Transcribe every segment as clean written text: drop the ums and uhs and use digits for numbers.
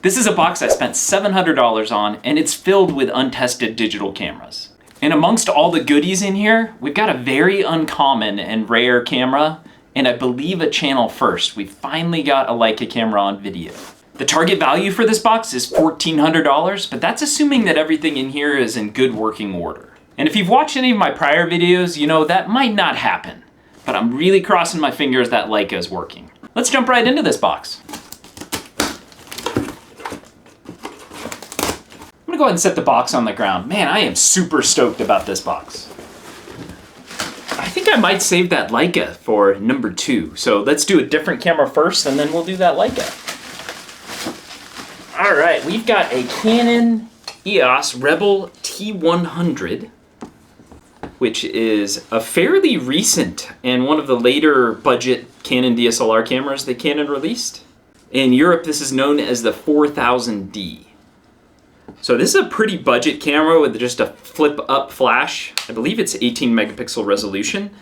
This is a box I spent $700 on, and it's filled with untested digital cameras. And amongst all the goodies in here, we've got a very uncommon and rare camera, and I believe a channel first. We finally got a Leica camera on video. The target value for this box is $1,400, but that's assuming that everything in here is in good working order. And if you've watched any of my prior videos, you know that might not happen, but I'm really crossing my fingers that Leica is working. Let's jump right into this box. I'm gonna go ahead and set the box on the ground. Man, I am super stoked about this box. I think I might save that Leica for number 2. So let's do a different camera first, and then we'll do that Leica. All right, we've got a Canon EOS Rebel T100, which is a fairly recent and one of the later budget Canon DSLR cameras that Canon released. In Europe, this is known as the 4000D. So this is a pretty budget camera with just a flip-up flash. I believe it's 18 megapixel resolution.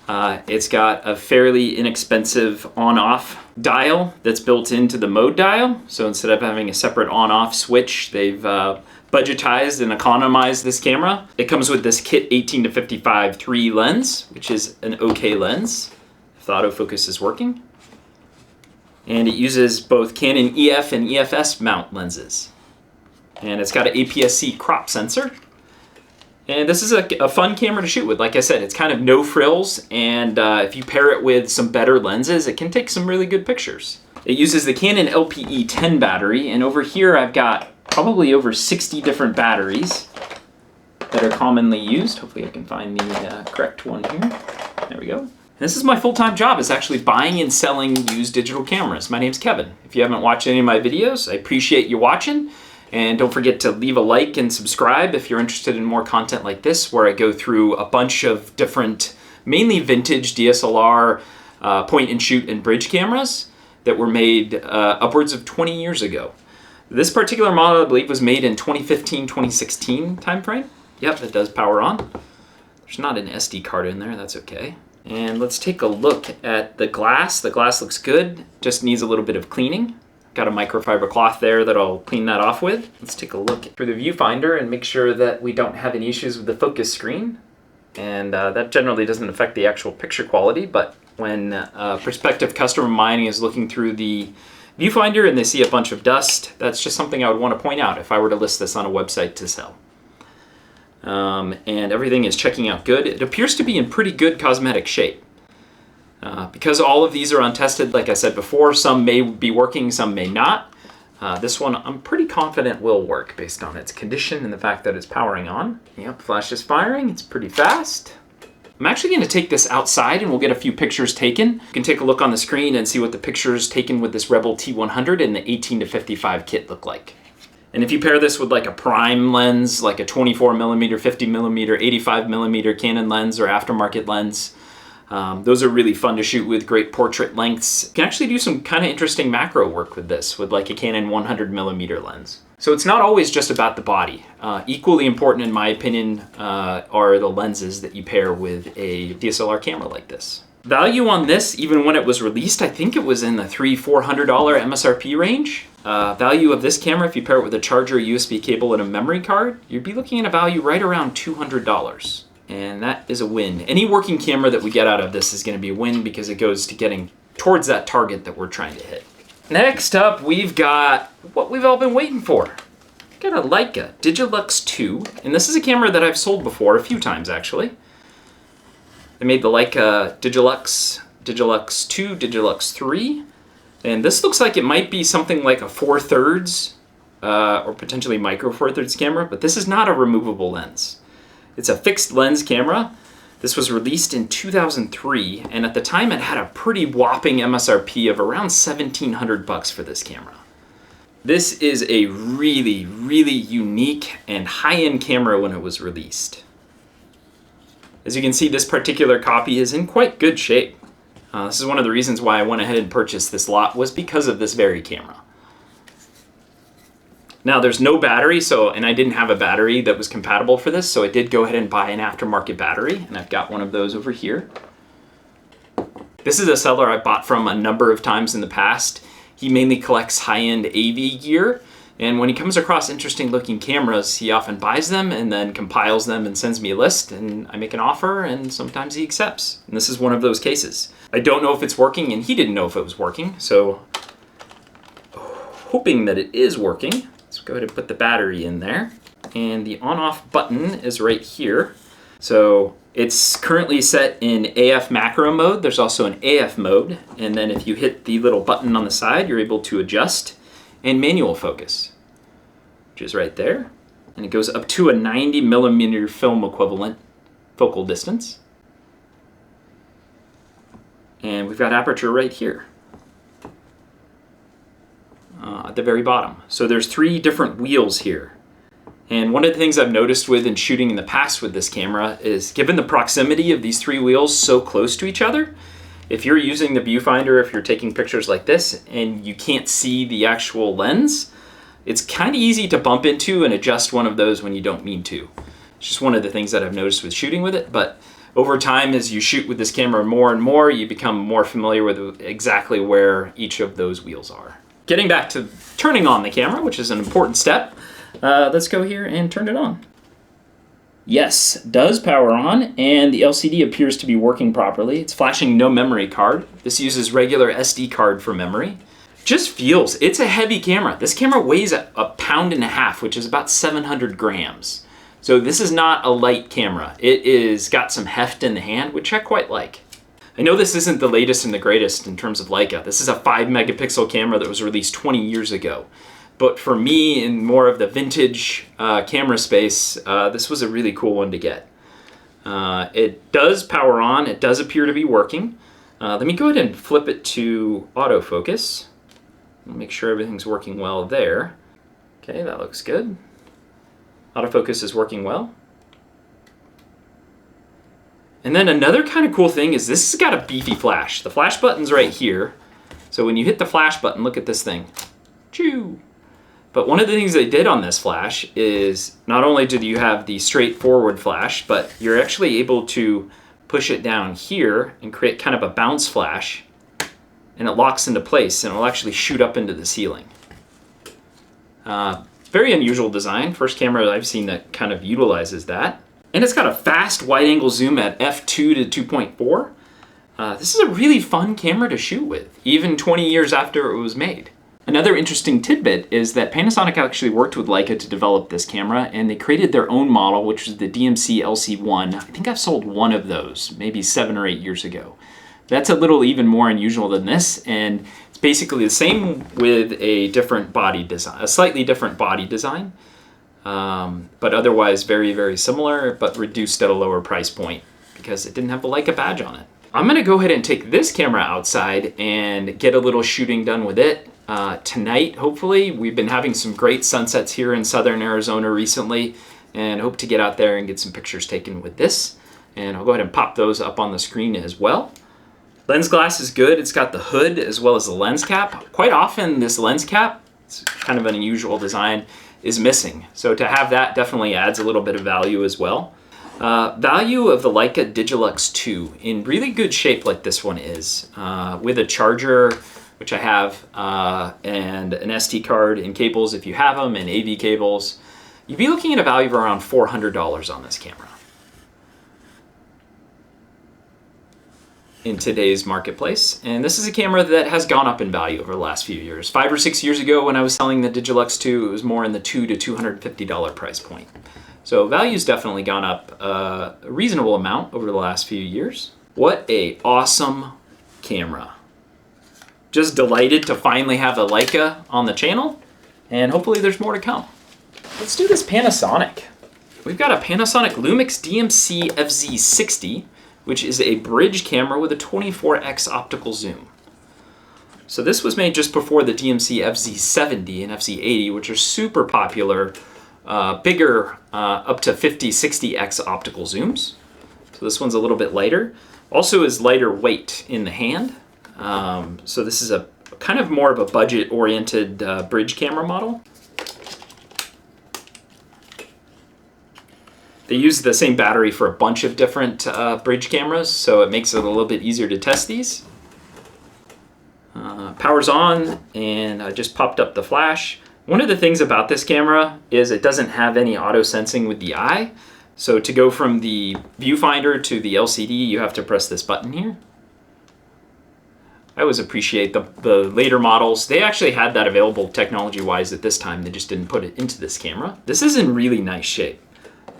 It's got a fairly inexpensive on-off dial that's built into the mode dial. So instead of having a separate on-off switch, they've budgetized and economized this camera. It comes with this kit 18-55 3 lens, which is an okay lens, if the autofocus is working. And it uses both Canon EF and EFS mount lenses. And it's got an APS-C crop sensor. And this is a fun camera to shoot with. Like I said, it's kind of no frills, and if you pair it with some better lenses, it can take some really good pictures. It uses the Canon LPE10 battery, and over here I've got probably over 60 different batteries that are commonly used. Hopefully I can find the correct one here. There we go. And this is my full-time job, is actually buying and selling used digital cameras. My name's Kevin. If you haven't watched any of my videos, I appreciate you watching. And don't forget to leave a like and subscribe if you're interested in more content like this, where I go through a bunch of different, mainly vintage DSLR point and shoot and bridge cameras that were made upwards of 20 years ago. This particular model, I believe, was made in 2015-2016 timeframe. Yep, it does power on. There's not an SD card in there, that's okay. And let's take a look at the glass. The glass looks good, just needs a little bit of cleaning. Got a microfiber cloth there that I'll clean that off with. Let's take a look through the viewfinder and make sure that we don't have any issues with the focus screen. And that generally doesn't affect the actual picture quality, but when a prospective customer of mine is looking through the viewfinder and they see a bunch of dust, that's just something I would want to point out if I were to list this on a website to sell. And everything is checking out good. It appears to be in pretty good cosmetic shape. Because all of these are untested, like I said before, some may be working, some may not. This one I'm pretty confident will work based on its condition and the fact that it's powering on. Yep, flash is firing, it's pretty fast. I'm actually going to take this outside and we'll get a few pictures taken. You can take a look on the screen and see what the pictures taken with this Rebel T100 and the 18-55 kit look like. And if you pair this with like a prime lens, like a 24mm, 50mm, 85mm Canon lens or aftermarket lens, those are really fun to shoot with, great portrait lengths. You can actually do some kind of interesting macro work with this, with like a Canon 100mm lens. So it's not always just about the body. Equally important, in my opinion, are the lenses that you pair with a DSLR camera like this. Value on this, even when it was released, I think it was in the $300-400 MSRP range. Value of this camera, if you pair it with a charger, USB cable, and a memory card, you'd be looking at a value right around $200. And that is a win. Any working camera that we get out of this is going to be a win because it goes to getting towards that target that we're trying to hit. Next up, we've got what we've all been waiting for. We've got a Leica Digilux 2, and this is a camera that I've sold before a few times actually. I made the Leica Digilux, Digilux 2, Digilux 3, and this looks like it might be something like a 4/3 or potentially micro 4/3 camera, but this is not a removable lens. It's a fixed lens camera. This was released in 2003, and at the time it had a pretty whopping MSRP of around $1,700 for this camera. This is a really, really unique and high-end camera when it was released. As you can see, this particular copy is in quite good shape. This is one of the reasons why I went ahead and purchased this lot, was because of this very camera. Now there's no battery, and I didn't have a battery that was compatible for this, so I did go ahead and buy an aftermarket battery, and I've got one of those over here. This is a seller I bought from a number of times in the past. He mainly collects high-end AV gear, and when he comes across interesting looking cameras, he often buys them and then compiles them and sends me a list, and I make an offer, and sometimes he accepts. And this is one of those cases. I don't know if it's working, and he didn't know if it was working, so hoping that it is working. Let's go ahead and put the battery in there. And the on-off button is right here. So it's currently set in AF macro mode. There's also an AF mode. And then if you hit the little button on the side, you're able to adjust and manual focus, which is right there. And it goes up to a 90mm film equivalent focal distance. And we've got aperture right here at the very bottom. So there's 3 different wheels here. And one of the things I've noticed with and shooting in the past with this camera is, given the proximity of these 3 wheels so close to each other, if you're using the viewfinder, if you're taking pictures like this and you can't see the actual lens, it's kind of easy to bump into and adjust one of those when you don't mean to. It's just one of the things that I've noticed with shooting with it. But over time, as you shoot with this camera more and more, you become more familiar with exactly where each of those wheels are. Getting back to turning on the camera, which is an important step, let's go here and turn it on. Yes, does power on, and the LCD appears to be working properly. It's flashing no memory card. This uses regular SD card for memory. Just feels, it's a heavy camera. This camera weighs a pound and a half, which is about 700 grams. So this is not a light camera. It is got some heft in the hand, which I quite like. I know this isn't the latest and the greatest in terms of Leica. This is a 5 megapixel camera that was released 20 years ago. But for me, in more of the vintage camera space, this was a really cool one to get. It does power on. It does appear to be working. Let me go ahead and flip it to autofocus. Make sure everything's working well there. Okay, that looks good. Autofocus is working well. And then another kind of cool thing is this has got a beefy flash. The flash button's right here. So when you hit the flash button, look at this thing. Choo! But one of the things they did on this flash is not only did you have the straightforward flash, but you're actually able to push it down here and create kind of a bounce flash, and it locks into place and it'll actually shoot up into the ceiling. Very unusual design. First camera that I've seen that kind of utilizes that. And it's got a fast wide angle zoom at f2 to 2.4. This is a really fun camera to shoot with, even 20 years after it was made. Another interesting tidbit is that Panasonic actually worked with Leica to develop this camera, and they created their own model, which was the DMC LC1. I think I've sold one of those, maybe 7 or 8 years ago. That's a little even more unusual than this, and it's basically the same with a different body design, a slightly different body design, but otherwise very, very similar, but reduced at a lower price point because it didn't have the Leica badge on it. I'm gonna go ahead and take this camera outside and get a little shooting done with it. Tonight, hopefully. We've been having some great sunsets here in southern Arizona recently, and hope to get out there and get some pictures taken with this. And I'll go ahead and pop those up on the screen as well. Lens glass is good. It's got the hood as well as the lens cap. Quite often this lens cap, it's kind of an unusual design, is missing. So to have that definitely adds a little bit of value as well. Value of the Leica Digilux 2 in really good shape like this one is, with a charger, which I have, and an SD card and cables if you have them, and AV cables. You'd be looking at a value of around $400 on this camera in today's marketplace. And this is a camera that has gone up in value over the last few years. 5 or 6 years ago when I was selling the Digilux 2, it was more in the $200 to $250 price point. So value's definitely gone up a reasonable amount over the last few years. What a awesome camera. Just delighted to finally have a Leica on the channel, and hopefully there's more to come. Let's do this Panasonic. We've got a Panasonic Lumix DMC FZ60, which is a bridge camera with a 24x optical zoom. So this was made just before the DMC FZ70 and FZ80, which are super popular, bigger, up to 50, 60x optical zooms. So this one's a little bit lighter. Also is lighter weight in the hand. So this is a kind of more of a budget-oriented bridge camera model. They use the same battery for a bunch of different bridge cameras, so it makes it a little bit easier to test these. Power's on, and I just popped up the flash. One of the things about this camera is it doesn't have any auto sensing with the eye. So to go from the viewfinder to the LCD, you have to press this button here. I always appreciate the later models. They actually had that available technology-wise at this time. They just didn't put it into this camera. This is in really nice shape.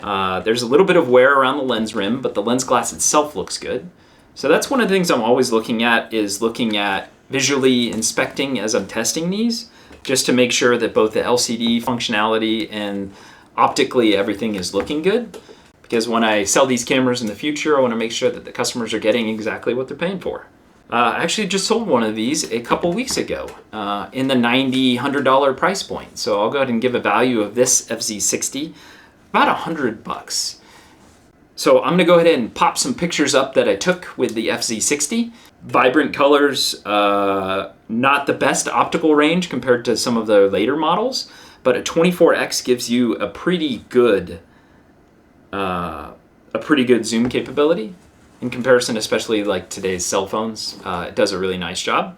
There's a little bit of wear around the lens rim, but the lens glass itself looks good. So that's one of the things I'm always looking at, is looking at visually inspecting as I'm testing these, just to make sure that both the LCD functionality and optically everything is looking good. Because when I sell these cameras in the future, I want to make sure that the customers are getting exactly what they're paying for. I actually just sold one of these a couple weeks ago in the $90, $100 price point. So I'll go ahead and give a value of this FZ60, about $100. So I'm gonna go ahead and pop some pictures up that I took with the FZ60. Vibrant colors, not the best optical range compared to some of the later models, but a 24x gives you a pretty good zoom capability. In comparison, especially like today's cell phones, it does a really nice job.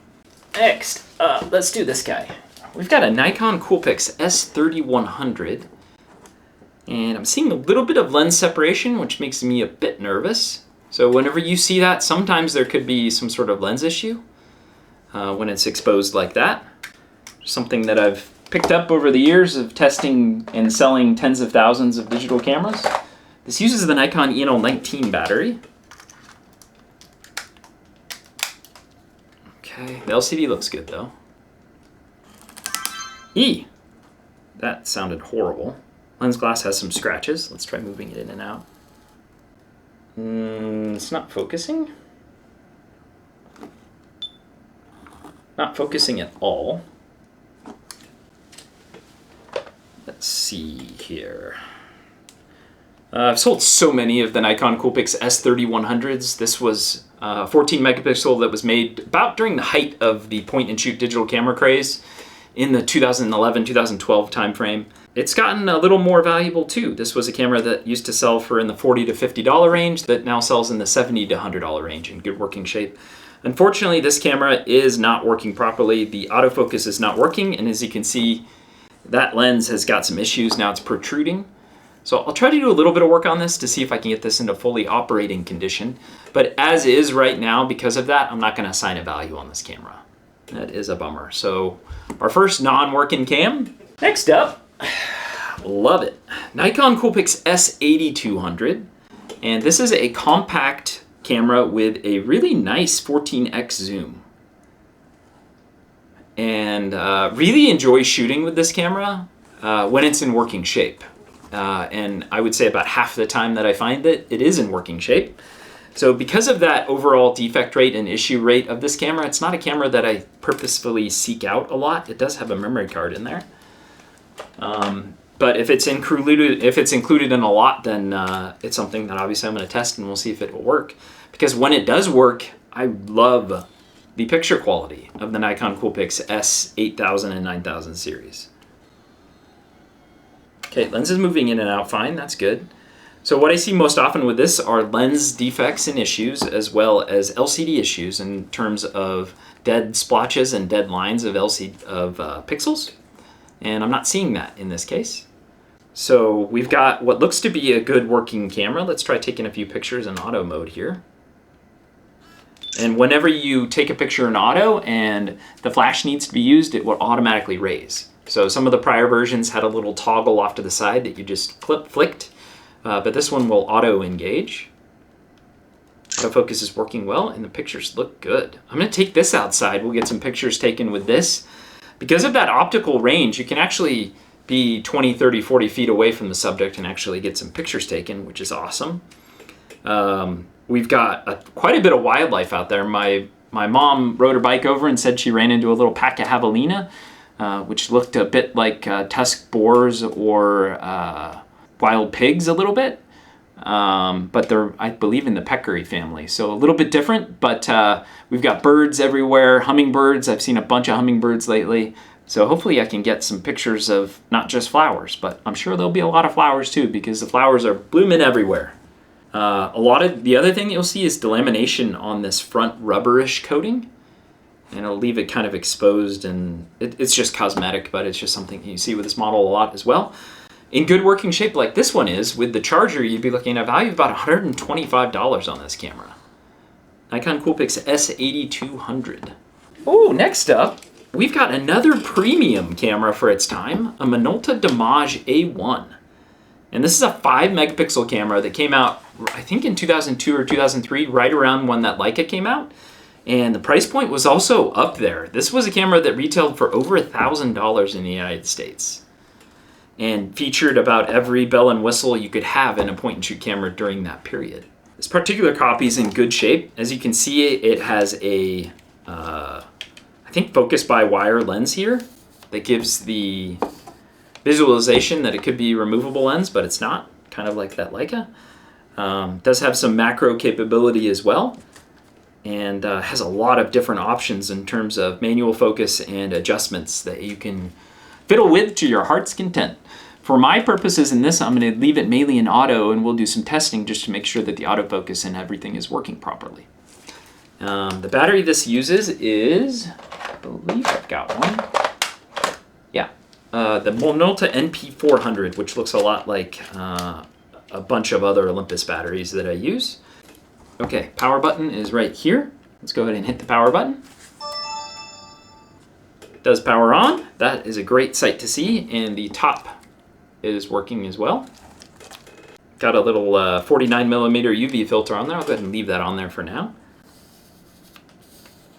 Next, let's do this guy. We've got a Nikon Coolpix S3100, and I'm seeing a little bit of lens separation, which makes me a bit nervous. So whenever you see that, sometimes there could be some sort of lens issue when it's exposed like that. Something that I've picked up over the years of testing and selling tens of thousands of digital cameras. This uses the Nikon ENL19 battery. Okay, the LCD looks good though. That sounded horrible. Lens glass has some scratches. Let's try moving it in and out. It's not focusing. Not focusing at all. Let's see here. I've sold so many of the Nikon Coolpix S3100s. This was a 14 megapixel that was made about during the height of the point and shoot digital camera craze in the 2011-2012 timeframe. It's gotten a little more valuable too. This was a camera that used to sell for in the $40 to $50 range that now sells in the $70 to $100 range in good working shape. Unfortunately, this camera is not working properly. The autofocus is not working, and as you can see, that lens has got some issues. Now it's protruding. So I'll try to do a little bit of work on this to see if I can get this into fully operating condition. But as is right now, because of that, I'm not going to assign a value on this camera. That is a bummer. So our first non-working cam. Next up, love it. Nikon Coolpix S8200. And this is a compact camera with a really nice 14x zoom. And really enjoy shooting with this camera when it's in working shape. And I would say about half the time that I find it is in working shape. So because of that overall defect rate and issue rate of this camera, it's not a camera that I purposefully seek out a lot. It does have a memory card in there. But if it's included in a lot, then it's something that obviously I'm going to test, and we'll see if it will work. Because when it does work, I love the picture quality of the Nikon Coolpix S8000 and 9000 series. Okay, lens is moving in and out fine, that's good. So what I see most often with this are lens defects and issues, as well as LCD issues in terms of dead splotches and dead lines of pixels. And I'm not seeing that in this case. So we've got what looks to be a good working camera. Let's try taking a few pictures in auto mode here. And whenever you take a picture in auto and the flash needs to be used, it will automatically raise. So some of the prior versions had a little toggle off to the side that you just flicked, but this one will auto engage. Autofocus is working well and the pictures look good. I'm gonna take this outside. We'll get some pictures taken with this. Because of that optical range, you can actually be 20, 30, 40 feet away from the subject and actually get some pictures taken, which is awesome. We've got quite a bit of wildlife out there. My mom rode her bike over and said she ran into a little pack of javelina, which looked a bit like tusk boars or wild pigs a little bit. But they're, I believe, in the peccary family. So a little bit different, but we've got birds everywhere, hummingbirds. I've seen a bunch of hummingbirds lately. So hopefully I can get some pictures of not just flowers, but I'm sure there'll be a lot of flowers too, because the flowers are blooming everywhere. A lot of the other thing you'll see is delamination on this front rubberish coating. and it'll leave it kind of exposed, and it's just cosmetic, but it's just something you see with this model a lot as well. In good working shape like this one is, with the charger, you'd be looking at a value of about $125 on this camera. Nikon Coolpix S8200. Oh, next up, we've got another premium camera for its time, a Minolta Dimage A1. And this is a 5 megapixel camera that came out, I think in 2002 or 2003, right around when that Leica came out. And the price point was also up there. This was a camera that retailed for over $1,000 in the United States and featured about every bell and whistle you could have in a point and shoot camera during that period. This particular copy is in good shape. As you can see, it has a, I think, focus by wire lens here that gives the visualization that it could be a removable lens, but it's not, kind of like that Leica. Does have some macro capability as well, and has a lot of different options in terms of manual focus and adjustments that you can fiddle with to your heart's content. For my purposes in this, I'm going to leave it mainly in auto, and we'll do some testing just to make sure that the autofocus and everything is working properly. The battery this uses is, I believe I've got one. Yeah, the Minolta NP400, which looks a lot like a bunch of other Olympus batteries that I use. Okay, power button is right here. Let's go ahead and hit the power button. It does power on. That is a great sight to see, and the top is working as well. Got a little 49mm UV filter on there. I'll go ahead and leave that on there for now.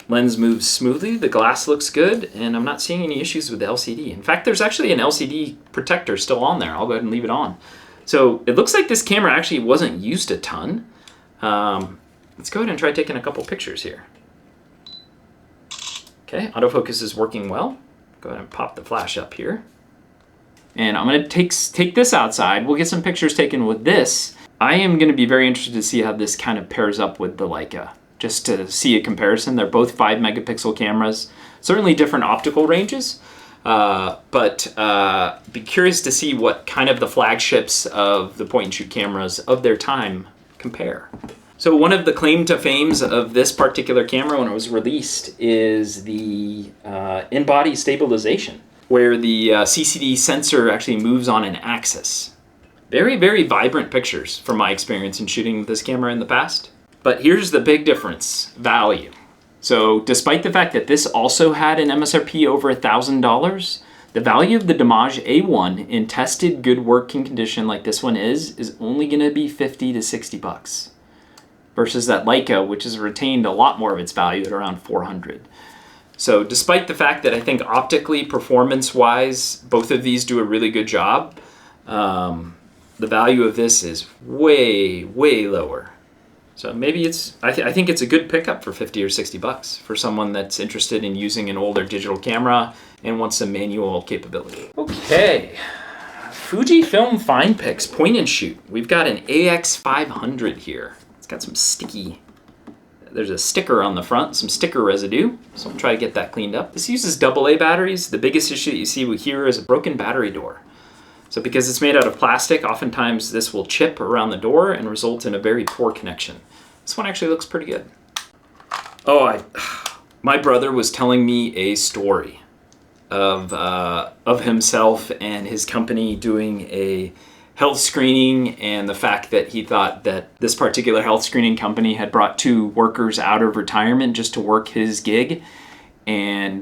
Lens moves smoothly, the glass looks good, and I'm not seeing any issues with the LCD. In fact, there's actually an LCD protector still on there. I'll go ahead and leave it on. So it looks like this camera actually wasn't used a ton. Let's go ahead and try taking a couple pictures here. Okay, autofocus is working well. Go ahead and pop the flash up here. And I'm gonna take this outside. We'll get some pictures taken with this. I am gonna be very interested to see how this kind of pairs up with the Leica, just to see a comparison. They're both 5 megapixel cameras, certainly different optical ranges, but be curious to see what kind of the flagships of the point and shoot cameras of their time compare. So one of the claim to fames of this particular camera when it was released is the in-body stabilization, where the CCD sensor actually moves on an axis. Very, very vibrant pictures from my experience in shooting this camera in the past. But here's the big difference, value. So despite the fact that this also had an MSRP over $1,000, the value of the Dimage A1 in tested good working condition like this one is only gonna be 50 to 60 bucks. Versus that Leica, which has retained a lot more of its value at around 400. So despite the fact that I think optically, performance-wise, both of these do a really good job, the value of this is way, way lower. So maybe I think it's a good pickup for 50 or 60 bucks for someone that's interested in using an older digital camera and wants some manual capability. Okay, Fujifilm Finepix point and shoot. We've got an AX500 here. It's got some sticky, there's a sticker on the front, some sticker residue, so I'll try to get that cleaned up. This uses AA batteries. The biggest issue that you see here is a broken battery door. So because it's made out of plastic, oftentimes this will chip around the door and result in a very poor connection. This one actually looks pretty good. Oh, my brother was telling me a story of himself and his company doing a health screening, and the fact that he thought that this particular health screening company had brought 2 workers out of retirement just to work his gig. And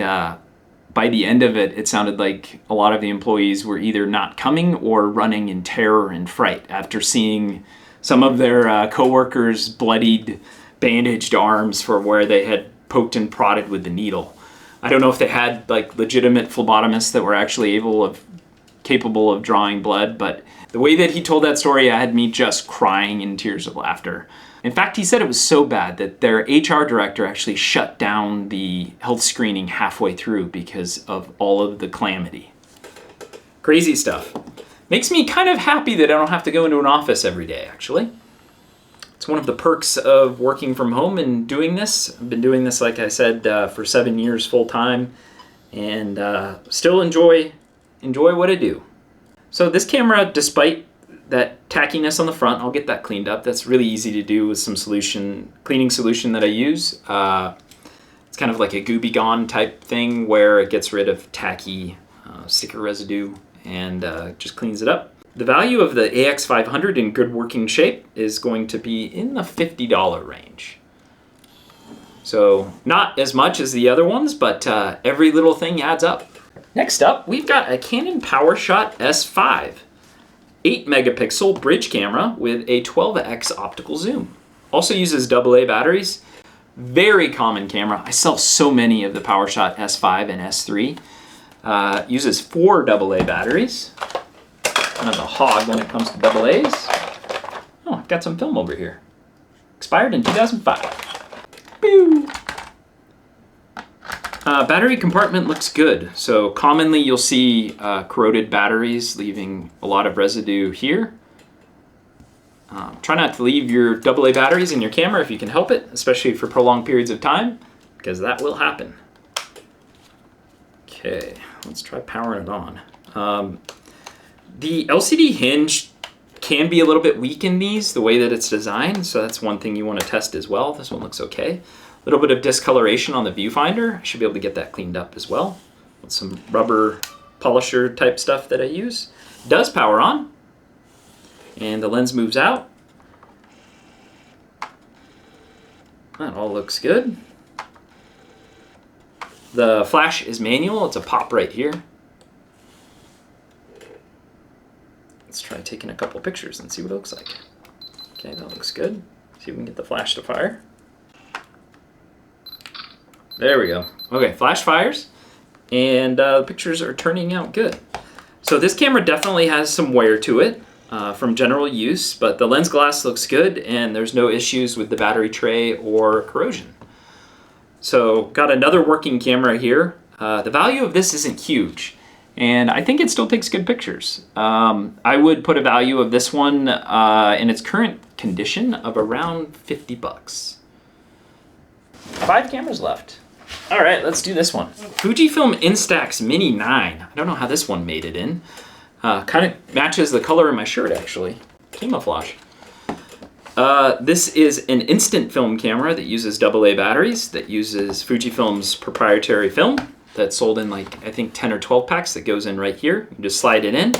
by the end of it, it sounded like a lot of the employees were either not coming or running in terror and fright after seeing some of their coworkers' bloodied, bandaged arms for where they had poked and prodded with the needle. I don't know if they had like legitimate phlebotomists that were actually capable of drawing blood, but the way that he told that story had me just crying in tears of laughter. In fact, he said it was so bad that their HR director actually shut down the health screening halfway through because of all of the calamity. Crazy stuff. Makes me kind of happy that I don't have to go into an office every day, actually. It's one of the perks of working from home and doing this. I've been doing this, like I said, for 7 years full time, and still enjoy what I do. So this camera, despite that tackiness on the front, I'll get that cleaned up. That's really easy to do with some cleaning solution that I use. It's kind of like a Gooby Gone type thing where it gets rid of tacky sticker residue and just cleans it up. The value of the AX500 in good working shape is going to be in the $50 range. So not as much as the other ones, but every little thing adds up. Next up, we've got a Canon Powershot S5, 8 megapixel bridge camera with a 12x optical zoom. Also uses AA batteries. Very common camera. I sell so many of the Powershot S5 and S3. Uses 4 AA batteries. Kind of a hog when it comes to AA's. Oh, I've got some film over here. Expired in 2005. Boo! Battery compartment looks good. So commonly you'll see corroded batteries leaving a lot of residue here. Try not to leave your AA batteries in your camera if you can help it, especially for prolonged periods of time, because that will happen. Okay, let's try powering it on. The LCD hinge can be a little bit weak in these, the way that it's designed, so that's one thing you want to test as well. This one looks okay. A little bit of discoloration on the viewfinder. I should be able to get that cleaned up as well with some rubber polisher type stuff that I use. It does power on, and the lens moves out. That all looks good. The flash is manual. It's a pop right here. Let's try taking a couple pictures and see what it looks like. Okay, that looks good. See if we can get the flash to fire. There we go. Okay, flash fires, and the pictures are turning out good. So this camera definitely has some wear to it from general use, but the lens glass looks good, and there's no issues with the battery tray or corrosion. So got another working camera here. The value of this isn't huge, and I think it still takes good pictures. I would put a value of this one in its current condition of around 50 bucks. 5 cameras left. All right, let's do this one. Fujifilm Instax Mini 9. I don't know how this one made it in. Kind of matches the color of my shirt, actually. Camouflage. This is an instant film camera that uses AA batteries, that uses Fujifilm's proprietary film that's sold in like, I think 10 or 12 packs that goes in right here. You just slide it in,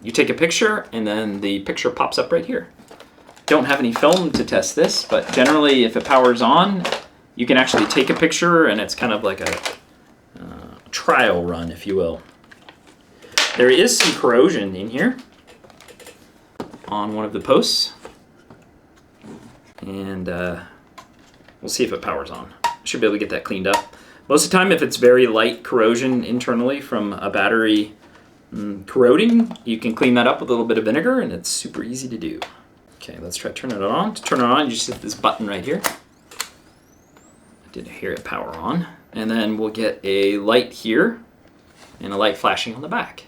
you take a picture, and then the picture pops up right here. Don't have any film to test this, but generally if it powers on, you can actually take a picture, and it's kind of like a trial run, if you will. There is some corrosion in here on one of the posts, and we'll see if it powers on. Should be able to get that cleaned up. Most of the time, if it's very light corrosion internally from a battery corroding, you can clean that up with a little bit of vinegar, and it's super easy to do. Okay, let's try turning it on. To turn it on, you just hit this button right here. I didn't hear it power on. And then we'll get a light here and a light flashing on the back.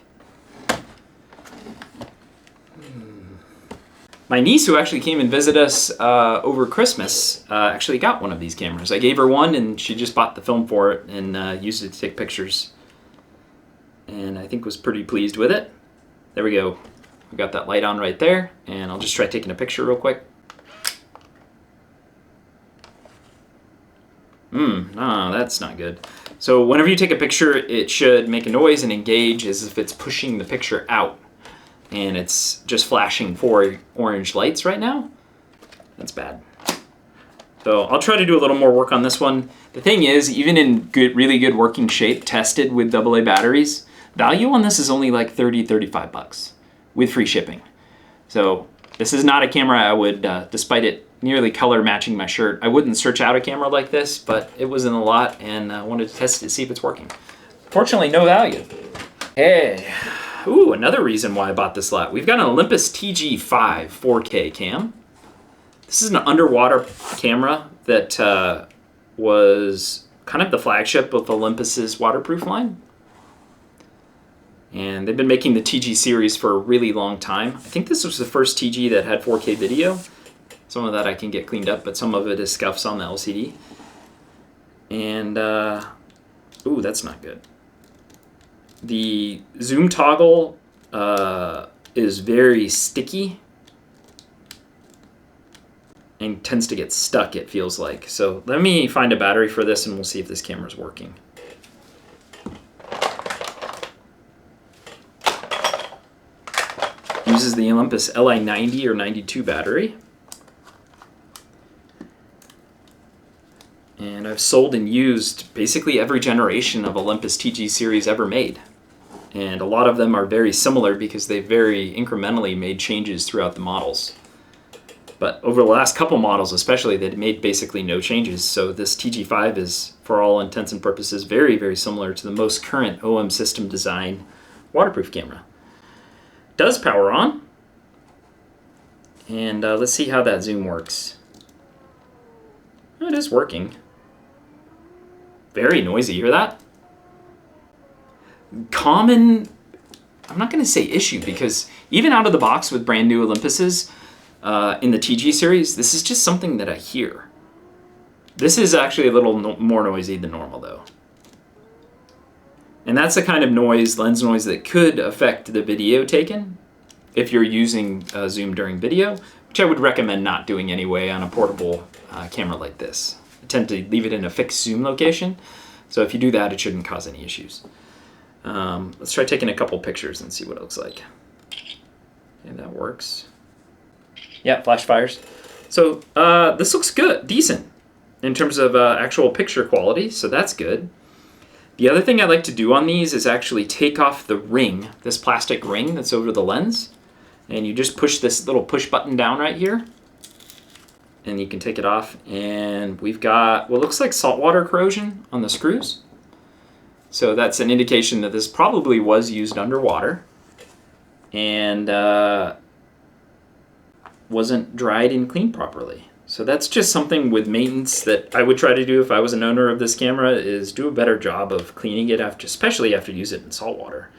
My niece, who actually came and visited us over Christmas, actually got one of these cameras. I gave her one, and she just bought the film for it and used it to take pictures. And I think was pretty pleased with it. There we go. We got that light on right there, and I'll just try taking a picture real quick. No, that's not good. So whenever you take a picture, it should make a noise and engage as if it's pushing the picture out. And it's just flashing 4 orange lights right now. That's bad. So I'll try to do a little more work on this one. The thing is, even in really good working shape, tested with AA batteries, value on this is only like 30, 35 bucks with free shipping. So this is not a camera I would, despite it nearly color matching my shirt, I wouldn't search out a camera like this, but it was in the lot and I wanted to test it to see if it's working. Fortunately, no value. Hey. Ooh, another reason why I bought this lot. We've got an Olympus TG5 4K cam. This is an underwater camera that was kind of the flagship of Olympus's waterproof line. And they've been making the TG series for a really long time. I think this was the first TG that had 4K video. Some of that I can get cleaned up, but some of it is scuffs on the LCD. And, ooh, that's not good. The zoom toggle is very sticky. and tends to get stuck, it feels like. So let me find a battery for this and we'll see if this camera's working. Uses the Olympus Li90 or 92 battery. And I've sold and used basically every generation of Olympus TG series ever made. And a lot of them are very similar because they very incrementally made changes throughout the models. But over the last couple models especially, they made basically no changes. So this TG5 is, for all intents and purposes, very, very similar to the most current OM system design waterproof camera. Does power on. And let's see how that zoom works. Oh, it is working. Very noisy, you hear that? Common, I'm not going to say issue, because even out of the box with brand new Olympuses in the TG series, this is just something that I hear. This is actually a little more noisy than normal though. And that's the kind of noise, lens noise, that could affect the video taken if you're using zoom during video, which I would recommend not doing anyway on a portable camera like this. I tend to leave it in a fixed zoom location, so if you do that, it shouldn't cause any issues. Let's try taking a couple pictures and see what it looks like. Okay, that works. Yeah, flash fires. So this looks good, decent in terms of actual picture quality, so that's good. The other thing I like to do on these is actually take off the ring, this plastic ring that's over the lens, and you just push this little push button down right here, and you can take it off, and we've got what looks like saltwater corrosion on the screws. So that's an indication that this probably was used underwater and wasn't dried and cleaned properly. So that's just something with maintenance that I would try to do if I was an owner of this camera, is do a better job of cleaning it, after, especially after you use it in salt water.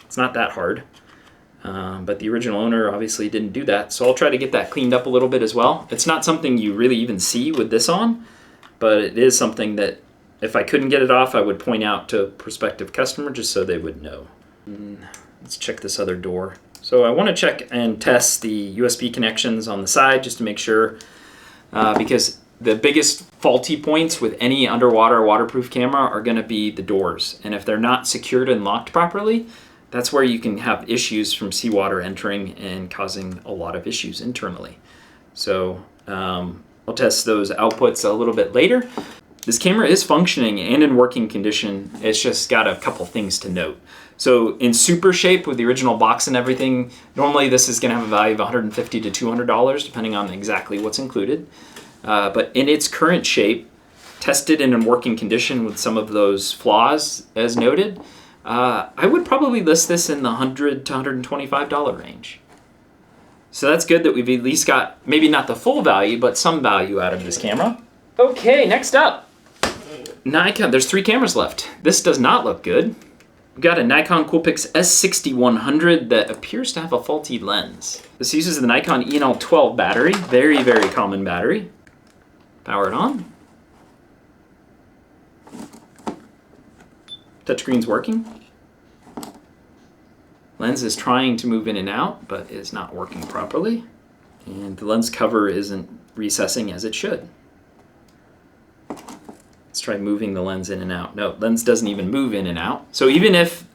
It's not that hard, but the original owner obviously didn't do that. So I'll try to get that cleaned up a little bit as well. It's not something you really even see with this on, but it is something that if I couldn't get it off, I would point out to a prospective customer just so they would know. Let's check this other door. So I want to check and test the USB connections on the side just to make sure, because the biggest faulty points with any underwater waterproof camera are going to be the doors. And if they're not secured and locked properly, that's where you can have issues from seawater entering and causing a lot of issues internally. So I'll test those outputs a little bit later. This camera is functioning and in working condition. It's just got a couple things to note. So in super shape with the original box and everything, normally this is going to have a value of $150 to $200 depending on exactly what's included. But in its current shape, tested and in working condition with some of those flaws as noted, I would probably list this in the $100 to $125 range. So that's good that we've at least got maybe not the full value, but some value out of this camera. Okay, next up. Nikon, there's 3 cameras left. This does not look good. We've got a Nikon Coolpix S6100 that appears to have a faulty lens. This uses the Nikon ENL12 battery, very, very common battery. Power it on. Touchscreen's working. Lens is trying to move in and out, but is not working properly. And the lens cover isn't recessing as it should. Let's try moving the lens in and out. No, lens doesn't even move in and out. So even if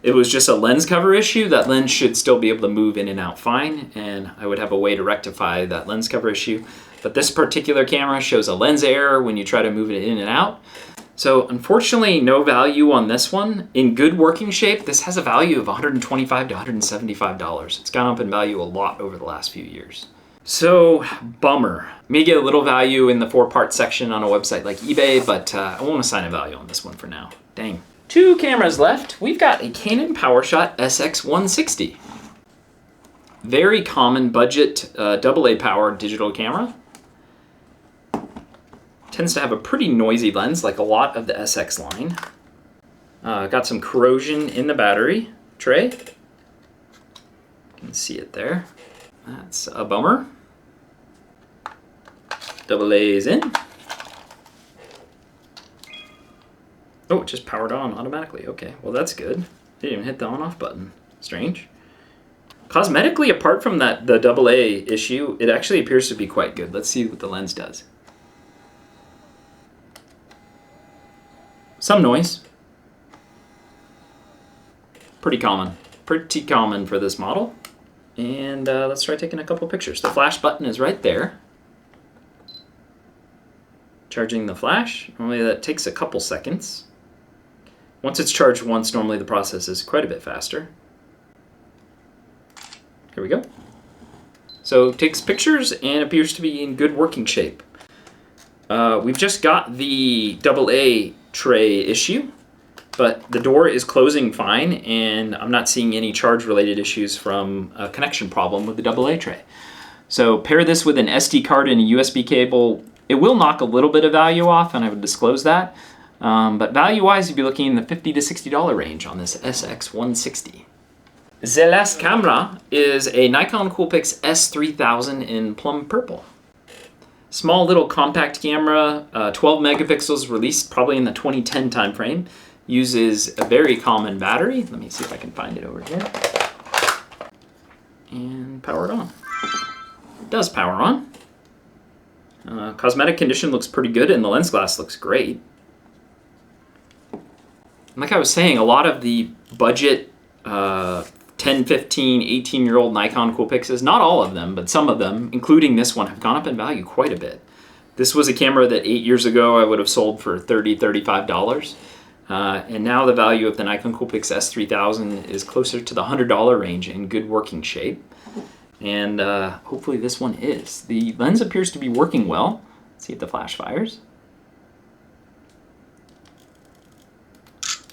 it was just a lens cover issue, that lens should still be able to move in and out fine, and I would have a way to rectify that lens cover issue. But this particular camera shows a lens error when you try to move it in and out. So unfortunately, no value on this one. In good working shape, this has a value of $125 to $175. It's gone up in value a lot over the last few years. So, bummer. May get a little value in the 4-part section on a website like eBay, but I won't assign a value on this one for now. Dang. 2 cameras left. We've got a Canon Powershot SX160. Very common budget AA powered digital camera. Tends to have a pretty noisy lens, like a lot of the SX line. Got some corrosion in the battery tray. You can see it there. That's a bummer. AA's in. Oh, it just powered on automatically. Okay, well that's good. Didn't even hit the on-off button. Strange. Cosmetically, apart from the AA issue, it actually appears to be quite good. Let's see what the lens does. Some noise. Pretty common for this model. And let's try taking a couple pictures. The flash button is right there. Charging the flash, normally that takes a couple seconds. Once it's charged once, normally the process is quite a bit faster. Here we go. So it takes pictures and appears to be in good working shape. We've just got the AA tray issue, but the door is closing fine, and I'm not seeing any charge-related issues from a connection problem with the AA tray. So pair this with an SD card and a USB cable. It will knock a little bit of value off, and I would disclose that. But value-wise, you'd be looking in the $50 to $60 range on this SX160. The last camera is a Nikon Coolpix S3000 in plum purple. Small little compact camera, 12 megapixels, released probably in the 2010 timeframe. Uses a very common battery. Let me see if I can find it over here. And power it on. It does power on. Cosmetic condition looks pretty good, and the lens glass looks great. Like I was saying, a lot of the budget 10, 15, 18-year-old Nikon Coolpixes, not all of them, but some of them, including this one, have gone up in value quite a bit. This was a camera that 8 years ago I would have sold for $30, $35. And now the value of the Nikon Coolpix S3000 is closer to the $100 range in good working shape. And hopefully this one is. The lens appears to be working well. Let's see if the flash fires.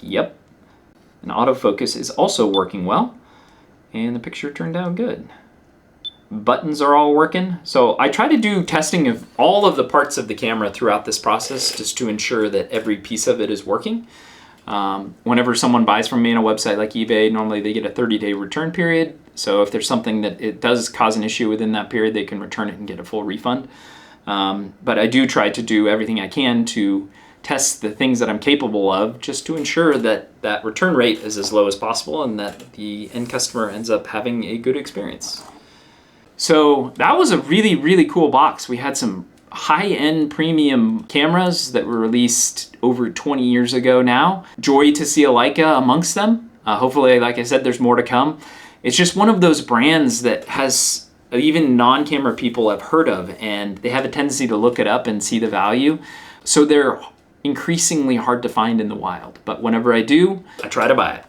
Yep. And autofocus is also working well. And the picture turned out good. Buttons are all working. So I try to do testing of all of the parts of the camera throughout this process just to ensure that every piece of it is working. Whenever someone buys from me on a website like eBay, normally they get a 30-day return period. So if there's something that it does cause an issue within that period, they can return it and get a full refund. But I do try to do everything I can to test the things that I'm capable of just to ensure that that return rate is as low as possible and that the end customer ends up having a good experience. So that was a really, really cool box. We had some high-end premium cameras that were released over 20 years ago now. Joy to see a Leica amongst them. Hopefully, like I said, there's more to come. It's just one of those brands that has even non-camera people have heard of, and they have a tendency to look it up and see the value. So they're increasingly hard to find in the wild. But whenever I do, I try to buy it.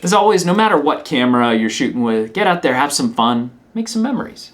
As always, no matter what camera you're shooting with, get out there, have some fun, make some memories.